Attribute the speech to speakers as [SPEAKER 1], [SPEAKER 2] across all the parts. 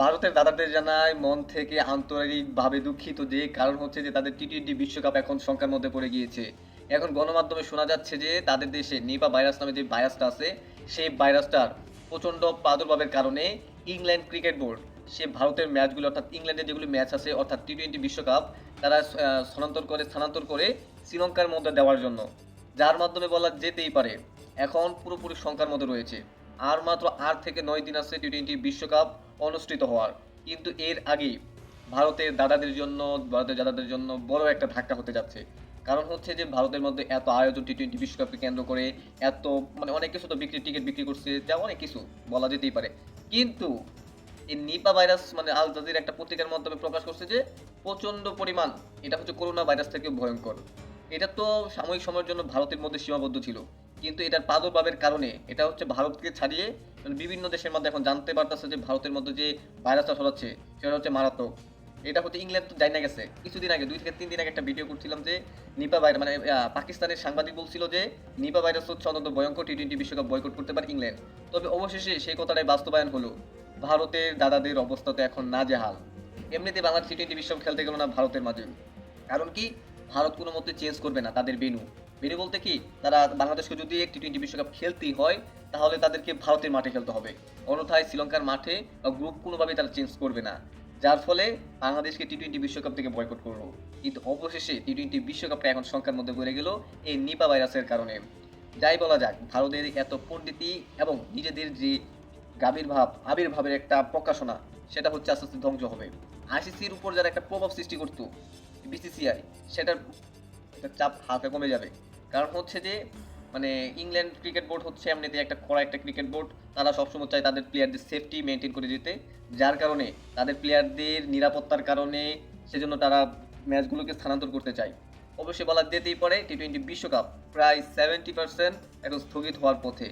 [SPEAKER 1] ভারতের দাদাদের জানাই মন থেকে আন্তরিকভাবে দুঃখিত, যে কারণ হচ্ছে যে তাদের টি-টোয়েন্টি বিশ্বকাপ এখন শঙ্কার মধ্যে পড়ে গিয়েছে। এখন গণমাধ্যমে শোনা যাচ্ছে যে তাদের দেশে নিপা ভাইরাস নামে যে ভাইরাসটা আছে, সেই ভাইরাসটার প্রচণ্ড প্রাদুর্ভাবের কারণে ইংল্যান্ড ক্রিকেট বোর্ড সে ভারতের ম্যাচগুলো, অর্থাৎ ইংল্যান্ডের যেগুলো ম্যাচ আছে অর্থাৎ টি-টোয়েন্টি বিশ্বকাপ, তারা স্থানান্তর করে শ্রীলঙ্কার মধ্যে দেওয়ার জন্য, যার মাধ্যমে বলা যেতেই পারে এখন পুরোপুরি শঙ্কার মধ্যে রয়েছে। আর মাত্র ৮ থেকে ৯ দিন আছে টি-টোয়েন্টি বিশ্বকাপ অনুষ্ঠিত হওয়ার। কিন্তু এর আগেই ভারতের দাদাদের জন্য বড় একটা ধাক্কা হতে যাচ্ছে। কারণ হচ্ছে যে ভারতের মধ্যে এত আয়োজন টি-টোয়েন্টি বিশ্বকাপকে কেন্দ্র করে, এত মানে অনেক কিছু তো টিকিট বিক্রি করছে, যা অনেক কিছু বলা যেতেই পারে। কিন্তু এই নিপা ভাইরাস মানে আল জাজিরা একটা পত্রিকার মাধ্যমে প্রকাশ করছে যে প্রচন্ড পরিমাণ এটা হচ্ছে করোনা ভাইরাস থেকে ভয়ঙ্কর। এটা তো সাময়িক সময়ের জন্য ভারতের মধ্যে সীমাবদ্ধ ছিল, কিন্তু এটার প্রাদুর্ভাবের কারণে এটা হচ্ছে ভারতকে ছাড়িয়ে মানে বিভিন্ন দেশের মধ্যে এখন জানতে পারতেছে যে ভারতের মধ্যে যে ভাইরাসটা ছড়াচ্ছে সেটা হচ্ছে মারাত্মক। এটা হচ্ছে ইংল্যান্ড তো জানা গেছে কিছুদিন আগে, 2 থেকে 3 দিন আগে একটা ভিডিও করছিলাম যে নিপা ভাইরাস মানে পাকিস্তানের সাংবাদিক বলছিল যে নিপা ভাইরাস হচ্ছে অন্তত ভয়ঙ্কর, টি-টোয়েন্টি বিশ্বকাপ বয়কট করতে পারে ইংল্যান্ড। তবে অবশেষে সেই কথাটাই বাস্তবায়ন হলো। ভারতের দাদাদের অবস্থা তো এখন নাজেহাল। এমনিতে বাংলাদেশ টি-টোয়েন্টি বিশ্বকাপ খেলতে গেল না ভারতের মাঝে, কারণ কি ভারত কোনো মতে চেঞ্জ করবে না তাদের ভেন্যু বলতে কি, তারা বাংলাদেশকে যদি টি-টোয়েন্টি বিশ্বকাপ খেলতেই হয় তাহলে তাদেরকে ভারতের মাঠে খেলতে হবে, অন্যথায় শ্রীলঙ্কার মাঠে বা গ্রুপ কোনোভাবেই তারা চেঞ্জ করবে না। যার ফলে বাংলাদেশকে টি-টোয়েন্টি বিশ্বকাপ থেকে বয়কট করলো। কিন্তু অবশেষে টি-টোয়েন্টি বিশ্বকাপটা এখন শঙ্কার মধ্যে পড়ে গেল এই নিপা ভাইরাসের কারণে। যাই বলা যাক, ভারতের এত পণ্ডিতি এবং নিজেদের যে আবির্ভাবের একটা প্রকাশনা, সেটা হচ্ছে আস্তে আস্তে ধ্বংস হবে। আইসিসির উপর যারা একটা প্রভাব সৃষ্টি করতো বিসিসিআই, সেটার চাপ হালকা কমে যাবে। কারণ হচ্ছে যে মানে ইংল্যান্ড ক্রিকেট বোর্ড হচ্ছে এমনিতে একটা কড়া একটা ক্রিকেট বোর্ড, তারা সবসময় চায় তাদের প্লেয়ারদের সেফটি মেনটেন করে যেতে, যার কারণে তাদের প্লেয়ারদের নিরাপত্তার কারণে সেজন্য তারা ম্যাচগুলোকে স্থানান্তর করতে চায়। অবশ্যই বলা যেতেই পারে টি-টোয়েন্টি বিশ্বকাপ প্রায় 70% এখন স্থগিত হওয়ার পথে।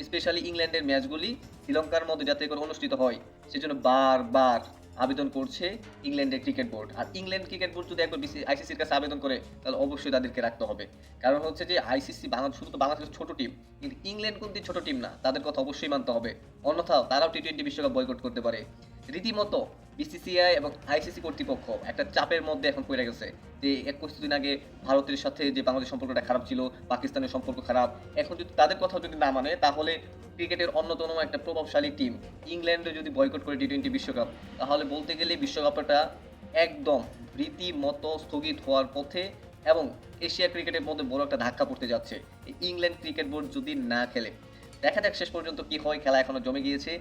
[SPEAKER 1] স্পেশালি ইংল্যান্ডের ম্যাচগুলি শ্রীলঙ্কার মধ্যে যাতে করে অনুষ্ঠিত হয় সেজন্য বারবার আবেদন করছে ইংল্যান্ডের ক্রিকেট বোর্ড। আর ইংল্যান্ড ক্রিকেট বোর্ড যদি একবার আইসিসির কাছে আবেদন করে তাহলে অবশ্যই তাদেরকে রাখতে হবে। কারণ হচ্ছে যে আইসিসি বাংলাদেশ শুধু তো বাংলাদেশের ছোট টিম, কিন্তু ইংল্যান্ড কিন্তু ছোট টিম না, তাদের কথা অবশ্যই মানতে হবে, অন্যথাও তারাও টি-টোয়েন্টি বিশ্বকাপ বয়কট করতে পারে। রীতিমতো বিসিসিআই এবং আইসিসি কর্তৃপক্ষ একটা চাপের মধ্যে এখন পড়ে গেছে যে 21 দিন আগে ভারতের সাথে যে বাংলাদেশ সম্পর্কটা খারাপ ছিল, পাকিস্তানের সম্পর্ক খারাপ, এখন যদি তাদের কথা যদি না মানে তাহলে ক্রিকেটের অন্যতম একটা প্রভাবশালী টিম ইংল্যান্ডে যদি বয়কট করে টি-টোয়েন্টি বিশ্বকাপ, তাহলে বলতে গেলে বিশ্বকাপটা একদম রীতিমতো স্থগিত হওয়ার পথে এবং এশিয়া ক্রিকেটের মধ্যে বড় একটা ধাক্কা পড়তে যাচ্ছে ইংল্যান্ড ক্রিকেট বোর্ড যদি না খেলে। দেখা যাক শেষ পর্যন্ত কি হয়, খেলা এখনো জমে গিয়েছে।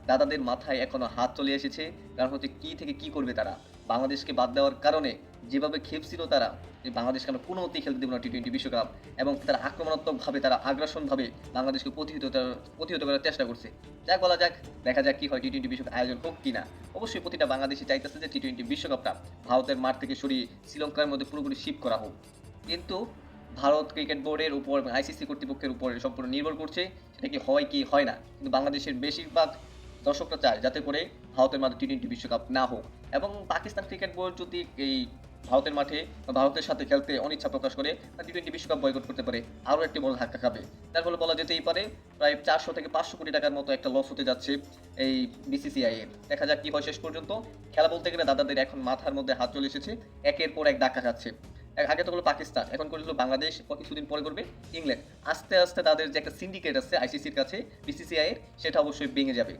[SPEAKER 1] দাদাদের মাথায় এখনো হাত চলে এসেছে, কারণ হচ্ছে কি থেকে কি করবে তারা। বাংলাদেশকে বাদ দেওয়ার কারণে যেভাবে খেপছিল তারা যে বাংলাদেশ কেন কোনো মতেই খেলতে দেবে না টি-টোয়েন্টি বিশ্বকাপ, এবং তারা আক্রমণাত্মকভাবে তারা আগ্রাসনভাবে বাংলাদেশকে প্রতিহত করার চেষ্টা করছে। যাক বলা যাক, দেখা যাক কি হয়, টি-টোয়েন্টি বিশ্বকাপ আয়োজন হোক কিনা। অবশ্যই প্রতিটা বাংলাদেশি চাইতেছে যে টি-টোয়েন্টি বিশ্বকাপটা ভারতের মাঠ থেকে সরিয়ে শ্রীলঙ্কার মধ্যে পুরোপুরি শিফট করা হোক। কিন্তু ভারত ক্রিকেট বোর্ডের উপর এবং আইসিসি কর্তৃপক্ষের উপর সম্পূর্ণ নির্ভর করছে সেটা কি হয় কি হয় না। কিন্তু বাংলাদেশের বেশিরভাগ দর্শকরা চায় যাতে করে ভারতের মাঠে টি-টোয়েন্টি বিশ্বকাপ না হোক, এবং পাকিস্তান ক্রিকেট বোর্ড যদি এই ভারতের মাঠে বা ভারতের সাথে খেলতে অনিচ্ছা প্রকাশ করে টি-টোয়েন্টি বিশ্বকাপ বয়কট করতে পারে, আরও একটি বড় ধাক্কা খাবে। তার ফলে বলা যেতেই পারে প্রায় 400 থেকে 500 কোটি টাকার মতো একটা লস হতে যাচ্ছে এই বিসিসিআই এর। দেখা যাক কি হয় শেষ পর্যন্ত। খেলা বলতে গেলে দাদাদের এখন মাথার মধ্যে হাত চলে এসেছে, একের পর এক ধাক্কা খাচ্ছে। আগে তো হলো পাকিস্তান, এখন করলো বাংলাদেশ, কিছুদিন পরে করবে ইংল্যান্ড। আস্তে আস্তে তাদের যে একটা সিন্ডিকেট আছে আইসিসির কাছে বিসিসিআই এর, সেটা অবশ্যই ভেঙে যাবে।